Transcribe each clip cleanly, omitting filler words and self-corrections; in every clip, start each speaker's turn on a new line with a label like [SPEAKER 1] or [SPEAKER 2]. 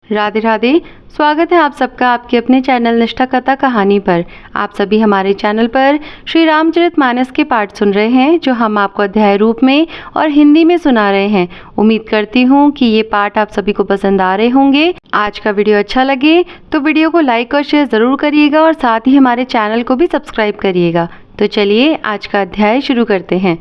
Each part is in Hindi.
[SPEAKER 1] राधे राधे। स्वागत है आप सबका आपके अपने चैनल निष्ठा कथा कहानी पर। आप सभी हमारे चैनल पर श्री रामचरितमानस के पाठ सुन रहे हैं, जो हम आपको अध्याय रूप में और हिंदी में सुना रहे हैं। उम्मीद करती हूँ कि ये पाठ आप सभी को पसंद आ रहे होंगे। आज का वीडियो अच्छा लगे तो वीडियो को लाइक और शेयर ज़रूर करिएगा और साथ ही हमारे चैनल को भी सब्सक्राइब करिएगा। तो चलिए आज का अध्याय शुरू करते हैं।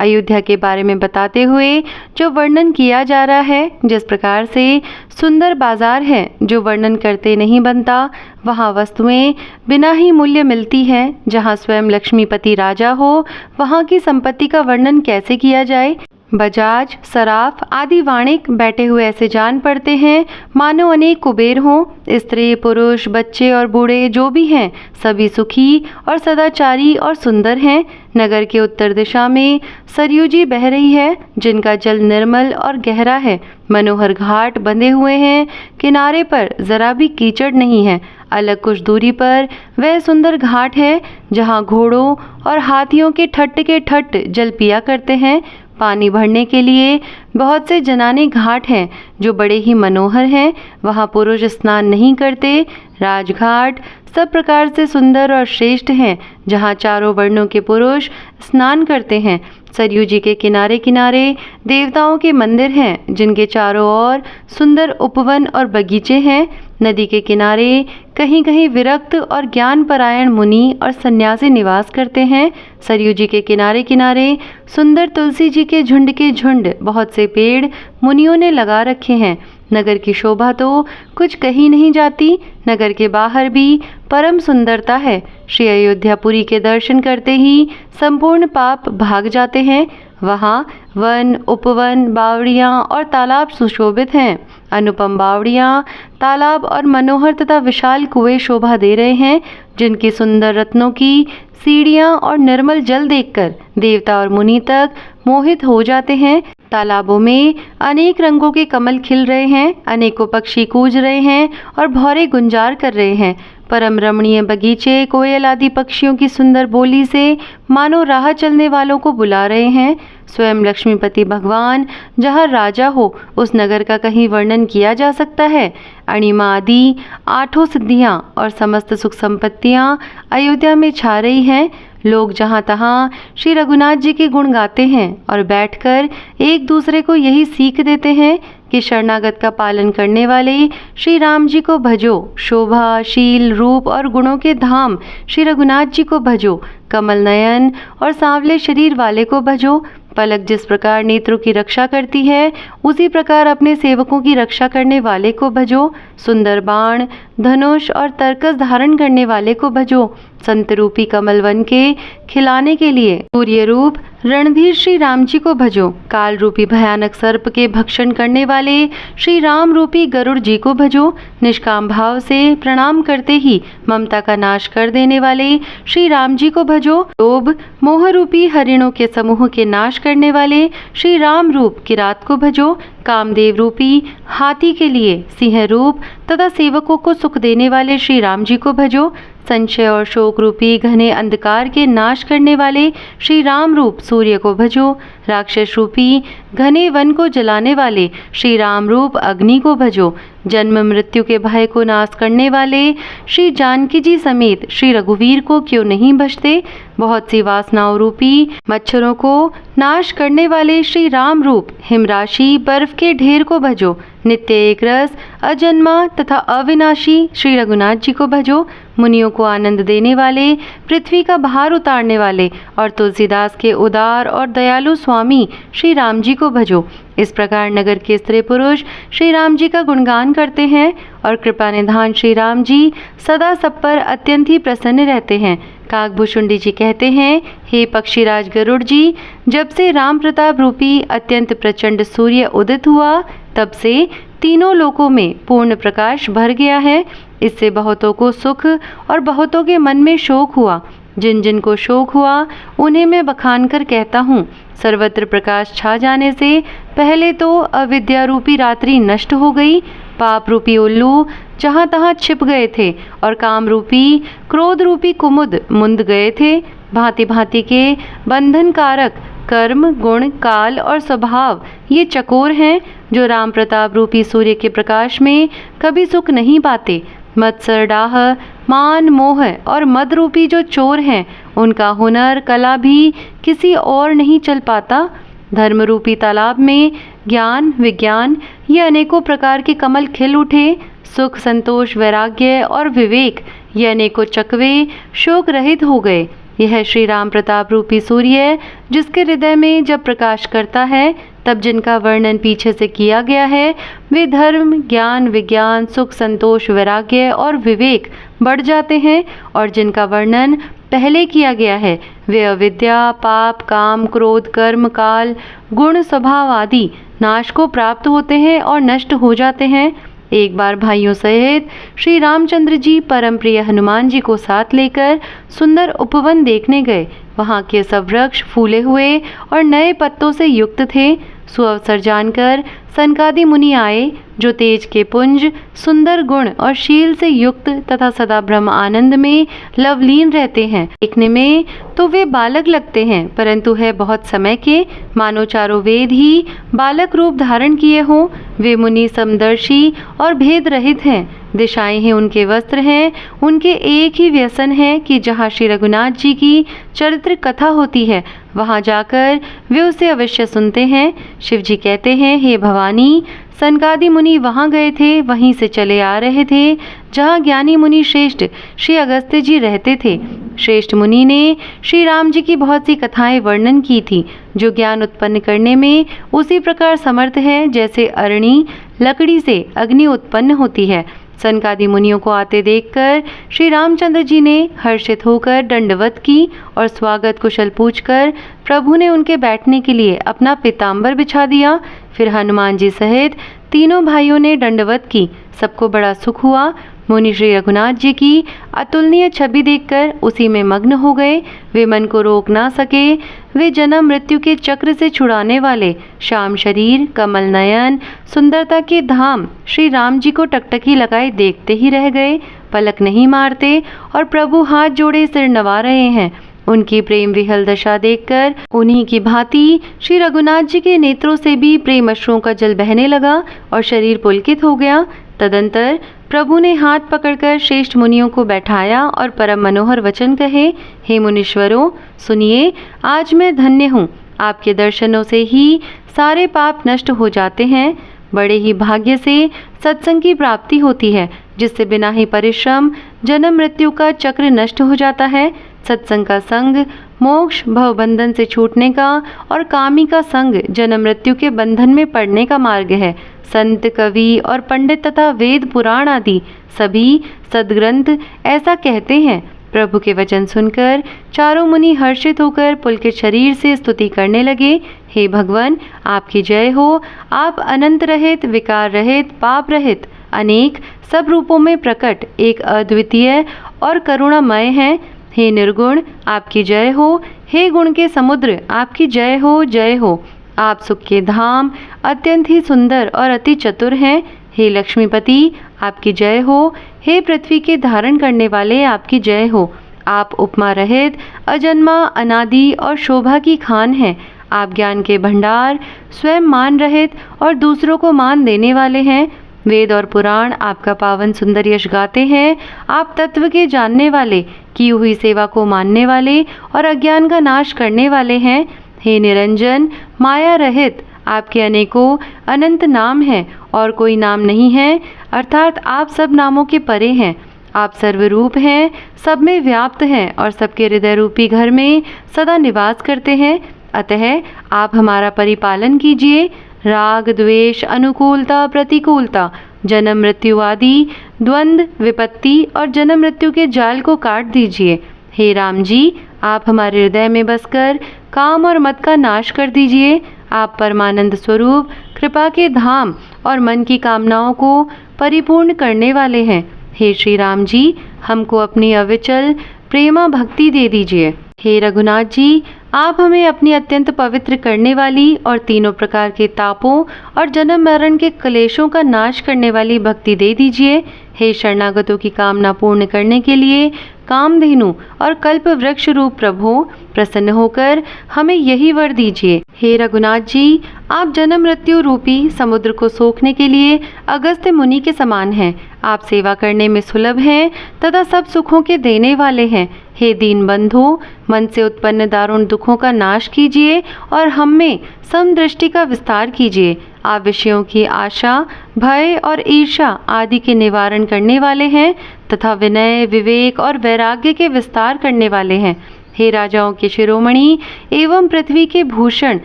[SPEAKER 1] अयोध्या के बारे में बताते हुए जो वर्णन किया जा रहा है, जिस प्रकार से सुंदर बाजार है जो वर्णन करते नहीं बनता, वहाँ वस्तुएं बिना ही मूल्य मिलती हैं। जहाँ स्वयं लक्ष्मीपति राजा हो, वहाँ की संपत्ति का वर्णन कैसे किया जाए। बजाज, सराफ आदि वाणिक बैठे हुए ऐसे जान पड़ते हैं मानो अनेक कुबेर हों। स्त्री, पुरुष, बच्चे और बूढ़े जो भी हैं, सभी सुखी और सदाचारी और सुंदर हैं। नगर के उत्तर दिशा में सरयू जी बह रही है, जिनका जल निर्मल और गहरा है। मनोहर घाट बंधे हुए हैं, किनारे पर जरा भी कीचड़ नहीं है। अलग कुछ दूरी पर वह सुंदर घाट है जहाँ घोड़ों और हाथियों के ठट्ट जल पिया करते हैं। पानी भरने के लिए बहुत से जनाने घाट हैं जो बड़े ही मनोहर हैं। वहाँ पुरुष स्नान नहीं करते। राजघाट सब प्रकार से सुंदर और श्रेष्ठ हैं, जहाँ चारों वर्णों के पुरुष स्नान करते हैं। सरयू जी के किनारे किनारे देवताओं के मंदिर हैं, जिनके चारों ओर सुंदर उपवन और बगीचे हैं। नदी के किनारे कहीं कहीं विरक्त और ज्ञान परायण मुनि और सन्यासी निवास करते हैं। सरयू जी के किनारे किनारे सुंदर तुलसी जी के झुंड बहुत से पेड़ मुनियों ने लगा रखे हैं। नगर की शोभा तो कुछ कही नहीं जाती। नगर के बाहर भी परम सुंदरता है। श्री अयोध्यापुरी के दर्शन करते ही संपूर्ण पाप भाग जाते हैं। वहाँ वन, उपवन, बावड़ियाँ और तालाब सुशोभित हैं। अनुपम बावड़ियाँ, तालाब और मनोहर तथा विशाल कुएं शोभा दे रहे हैं, जिनकी सुंदर रत्नों की सीढ़ियाँ और निर्मल जल देखकर देवता और मुनि तक मोहित हो जाते हैं। तालाबों में अनेक रंगों के कमल खिल रहे हैं, अनेकों पक्षी कूज रहे हैं और भौरे गुंजार कर रहे हैं। परम रमणीय बगीचे कोयल आदि पक्षियों की सुंदर बोली से मानो राह चलने वालों को बुला रहे हैं। स्वयं लक्ष्मीपति भगवान जहाँ राजा हो, उस नगर का कहीं वर्णन किया जा सकता है। अणिमा आदि 8 सिद्धियाँ और समस्त सुख संपत्तियाँ अयोध्या में छा रही हैं। लोग जहाँ तहाँ श्री रघुनाथ जी के गुण गाते हैं और बैठकर एक दूसरे को यही सीख देते हैं कि शरणागत का पालन करने वाले श्री राम जी को भजो। शोभा, शील, रूप और गुणों के धाम श्री रघुनाथ जी को भजो। कमल नयन और सांवले शरीर वाले को भजो। पलक जिस प्रकार नेत्रों की रक्षा करती है, उसी प्रकार अपने सेवकों की रक्षा करने वाले को भजो। सुंदर बाण, धनुष और तरकस धारण करने वाले को भजो। संत रूपी कमल वन के खिलाने के लिए सूर्य रूप रणधीर श्री राम जी को भजो। काल रूपी भयानक सर्प के भक्षण करने वाले श्री राम रूपी गरुड़ जी को भजो। निष्काम भाव से प्रणाम करते ही ममता का नाश कर देने वाले श्री राम जी को भजो। लोभ मोह रूपी हरिणों के समूह के नाश करने वाले श्री राम रूप किरात को भजो। कामदेव रूपी हाथी के लिए सिंह रूप तथा सेवकों को सुख देने वाले श्री राम जी को भजो। संशय और शोक रूपी घने अंधकार के नाश करने वाले श्री राम रूप सूर्य को भजो। राक्षस रूपी घने वन को जलाने वाले श्री राम रूप अग्नि को भजो। जन्म मृत्यु के भय को नाश करने वाले श्री जानकी जी समेत श्री रघुवीर को क्यों नहीं भजते। बहुत सी वासनाओं रूपी मच्छरों को नाश करने वाले श्री राम रूप हिमराशि बर्फ के ढेर को भजो। नित्य एक रस अजन्मा तथा अविनाशी श्री रघुनाथ जी को भजो। मुनियों को आनंद देने वाले, पृथ्वी का भार उतारने वाले और तुलसीदास के उदार और दयालु स्वामी श्री राम जी को भजो। इस प्रकार नगर के स्त्री पुरुष श्री राम जी का गुणगान करते हैं और कृपा निधान श्री राम जी सदा सब पर अत्यंत ही प्रसन्न रहते हैं। काकभूषुंडी जी कहते हैं, हे पक्षीराज गरुड़ जी, जब से राम प्रताप रूपी अत्यंत प्रचंड सूर्य उदित हुआ, तब से तीनों लोकों में पूर्ण प्रकाश भर गया है। इससे बहुतों को सुख और बहुतों के मन में शोक हुआ। जिन जिन को शोक हुआ, उन्हें मैं बखान कर कहता हूँ। सर्वत्र प्रकाश छा जाने से पहले तो अविद्या रूपी रात्रि नष्ट हो गई। पाप रूपी उल्लू जहाँ तहाँ छिप गए थे और काम रूपी क्रोध रूपी कुमुद मुंद गए थे। भांति भांति के बंधन कारक कर्म, गुण, काल और स्वभाव ये चकोर हैं जो राम प्रताप रूपी सूर्य के प्रकाश में कभी सुख नहीं पाते। मत्सर, डाह, मान, मोह और मद रूपी जो चोर हैं, उनका हुनर, कला भी किसी और नहीं चल पाता। धर्म रूपी तालाब में ज्ञान, विज्ञान ये अनेकों प्रकार के कमल खिल उठे। सुख, संतोष, वैराग्य और विवेक ये अनेकों चकवे शोक रहित हो गए। यह श्री राम प्रताप रूपी सूर्य जिसके हृदय में जब प्रकाश करता है, तब जिनका वर्णन पीछे से किया गया है, वे धर्म, ज्ञान, विज्ञान, सुख, संतोष, वैराग्य और विवेक बढ़ जाते हैं, और जिनका वर्णन पहले किया गया है, वे अविद्या, पाप, काम, क्रोध, कर्म, काल, गुण, स्वभाव आदि नाश को प्राप्त होते हैं और नष्ट हो जाते हैं। एक बार भाइयों सहित श्री रामचंद्र जी परम प्रिय हनुमान जी को साथ लेकर सुंदर उपवन देखने गए। वहाँ के सब वृक्ष फूले हुए और नए पत्तों से युक्त थे। सुअवसर जानकर सनकादि मुनि आए, जो तेज के पुंज, सुंदर गुण और शील से युक्त तथा सदा ब्रह्म आनंद में लवलीन रहते हैं। देखने में तो वे बालक लगते हैं, परंतु है बहुत समय के, मानो चारों वेद ही बालक रूप धारण किए हों। वे मुनि समदर्शी और भेद रहित हैं। दिशाएं हैं उनके वस्त्र हैं। उनके एक ही व्यसन है कि जहाँ श्री रघुनाथ जी की चरित्र कथा होती है, वहाँ जाकर वे उसे अवश्य सुनते हैं। शिव जी कहते हैं, हे भवानी, सनकादि मुनि वहाँ गए थे, वहीं से चले आ रहे थे जहाँ ज्ञानी मुनि श्रेष्ठ श्री अगस्त्य जी रहते थे। श्रेष्ठ मुनि ने श्री राम जी की बहुत सी कथाएं वर्णन की थी, जो ज्ञान उत्पन्न करने में उसी प्रकार समर्थ है जैसे अरणी लकड़ी से अग्नि उत्पन्न होती है। सनकादि मुनियों को आते देखकर श्री रामचंद्र जी ने हर्षित होकर दंडवत की और स्वागत कुशल पूछकर प्रभु ने उनके बैठने के लिए अपना पीताम्बर बिछा दिया। फिर हनुमान जी सहित तीनों भाइयों ने दंडवत की। सबको बड़ा सुख हुआ। मुनि श्री रघुनाथ जी की अतुलनीय छवि देखकर उसी में मग्न हो गए। वे मन को रोक ना सके। वे जन्म मृत्यु के चक्र से छुड़ाने वाले श्याम शरीर, कमल नयन, सुंदरता के धाम श्री राम जी को टकटकी लगाए देखते ही रह गए। पलक नहीं मारते और प्रभु हाथ जोड़े सिर नवा रहे हैं। उनकी प्रेम विहल दशा देखकर उन्हीं की भांति श्री रघुनाथ जी के नेत्रों से भी प्रेम अश्रुओं का जल बहने लगा और शरीर पुलकित हो गया। तदंतर प्रभु ने हाथ पकड़कर श्रेष्ठ मुनियों को बैठाया और परम मनोहर वचन कहे, हे मुनीश्वरों, सुनिए, आज मैं धन्य हूँ। आपके दर्शनों से ही सारे पाप नष्ट हो जाते हैं। बड़े ही भाग्य से सत्संग की प्राप्ति होती है, जिससे बिना ही परिश्रम जन्म मृत्यु का चक्र नष्ट हो जाता है। सत्संग का संग मोक्ष भवबंधन से छूटने का और कामी का संग जन्म मृत्यु के बंधन में पड़ने का मार्ग है। संत, कवि और पंडित तथा वेद पुराण आदि सभी सदग्रंथ ऐसा कहते हैं। प्रभु के वचन सुनकर चारों मुनि हर्षित होकर पुलकित शरीर से स्तुति करने लगे। हे भगवान, आपकी जय हो। आप अनंत रहित, विकार रहित, पाप रहित, अनेक सब रूपों में प्रकट, एक अद्वितीय और करुणामय हैं। हे निर्गुण, आपकी जय हो। हे गुण के समुद्र, आपकी जय हो, जय हो। आप सुख के धाम, अत्यंत ही सुंदर और अति चतुर हैं। हे लक्ष्मीपति, आपकी जय हो। हे पृथ्वी के धारण करने वाले, आपकी जय हो। आप उपमा रहित, अजन्मा, अनादि और शोभा की खान हैं। आप ज्ञान के भंडार, स्वयं मान रहित और दूसरों को मान देने वाले हैं। वेद और पुराण आपका पावन सुंदर यश गाते हैं। आप तत्व के जानने वाले, की हुई सेवा को मानने वाले और अज्ञान का नाश करने वाले हैं। हे निरंजन, माया रहित, आपके अनेकों अनंत नाम हैं और कोई नाम नहीं है, अर्थात आप सब नामों के परे हैं। आप सर्वरूप हैं, सब में व्याप्त हैं और सबके हृदय रूपी घर में सदा निवास करते हैं। अतः आप हमारा परिपालन कीजिए। राग, द्वेष, अनुकूलता, प्रतिकूलता, जन्म मृत्यु आदि द्वंद्व, विपत्ति और जन्म मृत्यु के जाल को काट दीजिए। हे राम जी, आप हमारे हृदय में बसकर काम और मत का नाश कर दीजिए। आप परमानंद स्वरूप, कृपा के धाम और मन की कामनाओं को परिपूर्ण करने वाले हैं। हे श्री राम जी, हमको अपनी अविचल प्रेमा भक्ति दे दीजिए। हे रघुनाथ जी, आप हमें अपनी अत्यंत पवित्र करने वाली और तीनों प्रकार के तापों और जन्म मरण के क्लेशों का नाश करने वाली भक्ति दे दीजिए। हे शरणागतों की कामना पूर्ण करने के लिए कामधेनु और कल्प वृक्ष रूप प्रभु, प्रसन्न होकर हमें यही वर दीजिए। हे रघुनाथ जी, आप जन्म मृत्यु रूपी समुद्र को सोखने के लिए अगस्त्य मुनि के समान हैं। आप सेवा करने में सुलभ हैं तथा सब सुखों के देने वाले हैं। हे दीन बंधु, मन से उत्पन्न दारुण दुखों का नाश कीजिए और हम में समदृष्टि का विस्तार कीजिए। आप विषयों की आशा, भय और ईर्ष्या आदि के निवारण करने वाले हैं तथा विनय, विवेक और वैराग्य के विस्तार करने वाले हैं। हे राजाओं के शिरोमणि एवं पृथ्वी के भूषण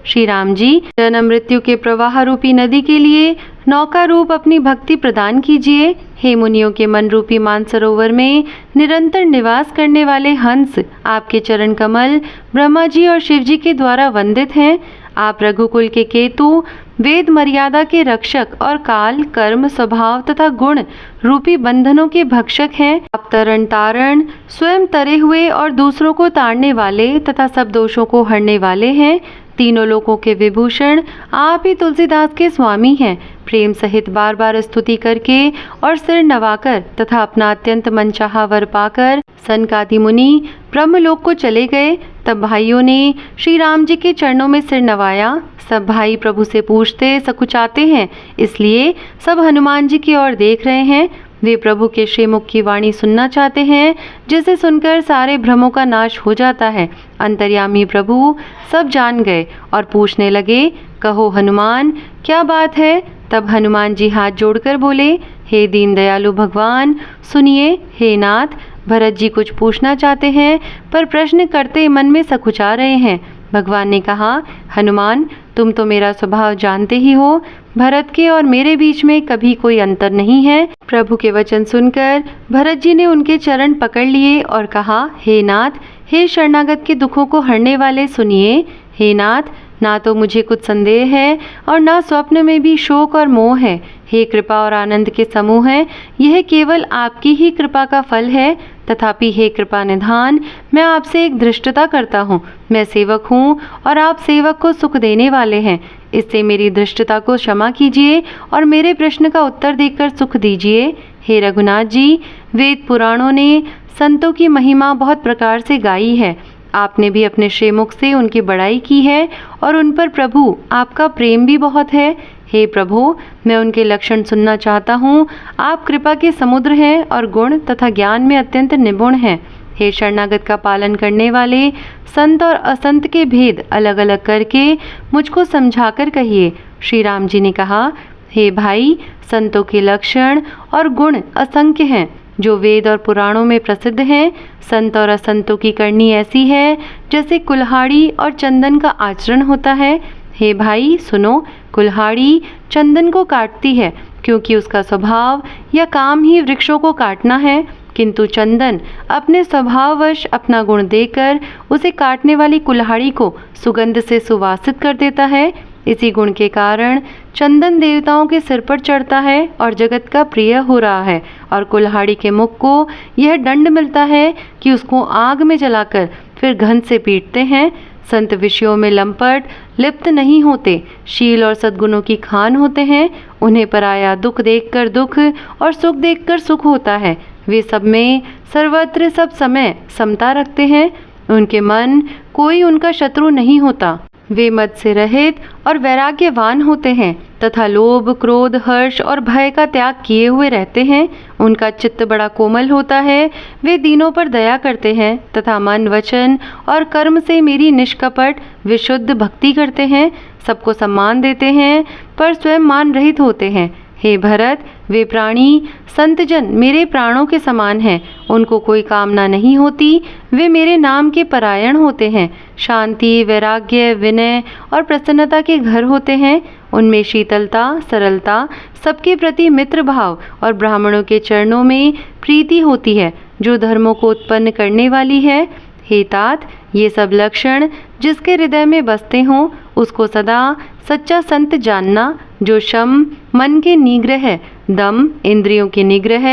[SPEAKER 1] श्री राम जी, जन्म मृत्यु के प्रवाह रूपी नदी के लिए नौका रूप अपनी भक्ति प्रदान कीजिए। हे मुनियों के मन रूपी मानसरोवर में निरंतर निवास करने वाले हंस, आपके चरण कमल ब्रह्मा जी और शिव जी के द्वारा वंदित हैं। आप रघुकुल के केतु, वेद मर्यादा के रक्षक और काल, कर्म, स्वभाव तथा गुण रूपी बंधनों के भक्षक हैं। आप तरण तारण, स्वयं तरे हुए और दूसरों को ताड़ने वाले तथा सब दोषों को हरने वाले हैं। तीनों लोकों के विभूषण आप ही तुलसीदास के स्वामी हैं। प्रेम सहित बार बार स्तुति करके और सिर नवाकर तथा अपना अत्यंत मनचाहा वर पाकर सनकादि मुनि ब्रह्मलोक को चले गए। तब भाइयों ने श्री राम जी के चरणों में सिर नवाया। सब भाई प्रभु से पूछते सकुचाते हैं, इसलिए सब हनुमान जी की ओर देख रहे हैं। वे प्रभु के श्रीमुख की वाणी सुनना चाहते हैं, जिसे सुनकर सारे भ्रमों का नाश हो जाता है। अंतर्यामी प्रभु सब जान गए और पूछने लगे, कहो हनुमान, क्या बात है? तब हनुमान जी हाथ जोड़कर बोले, हे दीन दयालु भगवान, सुनिए। हे नाथ, भरत जी कुछ पूछना चाहते हैं पर प्रश्न करते मन में सकुचा रहे हैं। भगवान ने कहा, हनुमान, तुम तो मेरा स्वभाव जानते ही हो। भरत के और मेरे बीच में कभी कोई अंतर नहीं है। प्रभु के वचन सुनकर भरत जी ने उनके चरण पकड़ लिए और कहा, हे नाथ, हे शरणागत के दुखों को हरने वाले, सुनिए। हे नाथ, ना तो मुझे कुछ संदेह है और ना स्वप्न में भी शोक और मोह है। हे कृपा और आनंद के समूह है, यह केवल आपकी ही कृपा का फल है। तथापि हे कृपा निधान, मैं आपसे एक धृष्टता करता हूँ। मैं सेवक हूँ और आप सेवक को सुख देने वाले हैं। इससे मेरी धृष्टता को क्षमा कीजिए और मेरे प्रश्न का उत्तर देकर सुख दीजिए। हे रघुनाथ जी, वेद पुराणों ने संतों की महिमा बहुत प्रकार से गाई है। आपने भी अपने श्रीमुख से उनकी बड़ाई की है और उन पर प्रभु आपका प्रेम भी बहुत है। हे प्रभु, मैं उनके लक्षण सुनना चाहता हूँ। आप कृपा के समुद्र हैं और गुण तथा ज्ञान में अत्यंत निपुण हैं। हे शरणागत का पालन करने वाले, संत और असंत के भेद अलग अलग करके मुझको समझाकर कहिए। श्री राम जी ने कहा, हे भाई, संतों के लक्षण और गुण असंख्य हैं, जो वेद और पुराणों में प्रसिद्ध हैं। संत और असंतों की करनी ऐसी है जैसे कुल्हाड़ी और चंदन का आचरण होता है। हे भाई सुनो, कुल्हाड़ी चंदन को काटती है क्योंकि उसका स्वभाव या काम ही वृक्षों को काटना है, किंतु चंदन अपने स्वभाववश अपना गुण देकर उसे काटने वाली कुल्हाड़ी को सुगंध से सुवासित कर देता है। इसी गुण के कारण चंदन देवताओं के सिर पर चढ़ता है और जगत का प्रिय हो रहा है, और कुल्हाड़ी के मुख को यह दंड मिलता है कि उसको आग में जलाकर फिर घन से पीटते हैं। संत विषयों में लंपट लिप्त नहीं होते, शील और सद्गुणों की खान होते हैं। उन्हें पराया दुख देखकर दुख और सुख देखकर सुख होता है। वे सब में सर्वत्र सब समय समता रखते हैं। उनके मन कोई उनका शत्रु नहीं होता। वे मद से रहित और वैराग्यवान होते हैं तथा लोभ, क्रोध, हर्ष और भय का त्याग किए हुए रहते हैं। उनका चित्त बड़ा कोमल होता है। वे दीनों पर दया करते हैं तथा मन, वचन और कर्म से मेरी निष्कपट विशुद्ध भक्ति करते हैं। सबको सम्मान देते हैं पर स्वयं मान रहित होते हैं। हे भरत, वे प्राणी संतजन मेरे प्राणों के समान हैं। उनको कोई कामना नहीं होती। वे मेरे नाम के परायण होते हैं। शांति, वैराग्य, विनय और प्रसन्नता के घर होते हैं। उनमें शीतलता, सरलता, सबके प्रति मित्र भाव और ब्राह्मणों के चरणों में प्रीति होती है, जो धर्मों को उत्पन्न करने वाली है। हे तात, ये सब लक्षण जिसके हृदय में बसते हों, उसको सदा सच्चा संत जानना, जो शम, मन के निग्रह, दम, इंद्रियों के निग्रह,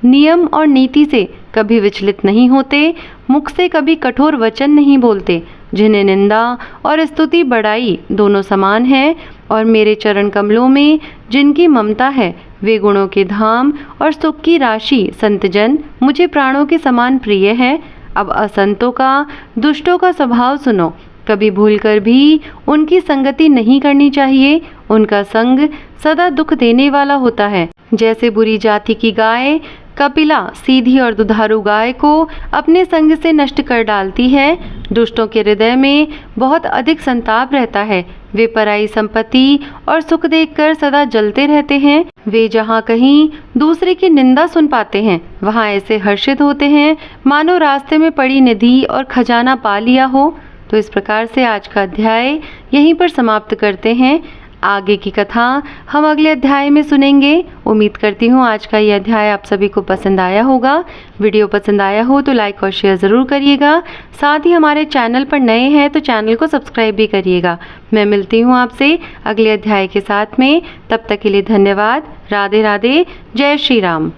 [SPEAKER 1] नियम और नीति से कभी विचलित नहीं होते, मुख से कभी कठोर वचन नहीं बोलते, जिन्हें निंदा और स्तुति बड़ाई दोनों समान है, और मेरे चरण कमलों में जिनकी ममता है, वे गुणों के धाम और सुख की राशि संतजन मुझे प्राणों के समान प्रिय है। अब असंतों का, दुष्टों का स्वभाव सुनो। कभी भूलकर भी उनकी संगति नहीं करनी चाहिए। उनका संग सदा दुख देने वाला होता है। जैसे बुरी जाति की गाय कपिला सीधी और दुधारू गाय को अपने संग से नष्ट कर डालती है, दुष्टों के हृदय में बहुत अधिक संताप रहता है। वे पराई संपत्ति और सुख देखकर सदा जलते रहते हैं। वे जहाँ कहीं दूसरे की निंदा सुन पाते हैं, वहाँ ऐसे हर्षित होते हैं मानो रास्ते में पड़ी निधि और खजाना पा लिया हो। तो इस प्रकार से आज का अध्याय यहीं पर समाप्त करते हैं। आगे की कथा हम अगले अध्याय में सुनेंगे। उम्मीद करती हूँ आज का ये अध्याय आप सभी को पसंद आया होगा। वीडियो पसंद आया हो तो लाइक और शेयर ज़रूर करिएगा। साथ ही हमारे चैनल पर नए हैं तो चैनल को सब्सक्राइब भी करिएगा। मैं मिलती हूँ आपसे अगले अध्याय के साथ में। तब तक के लिए धन्यवाद। राधे राधे। जय श्री राम।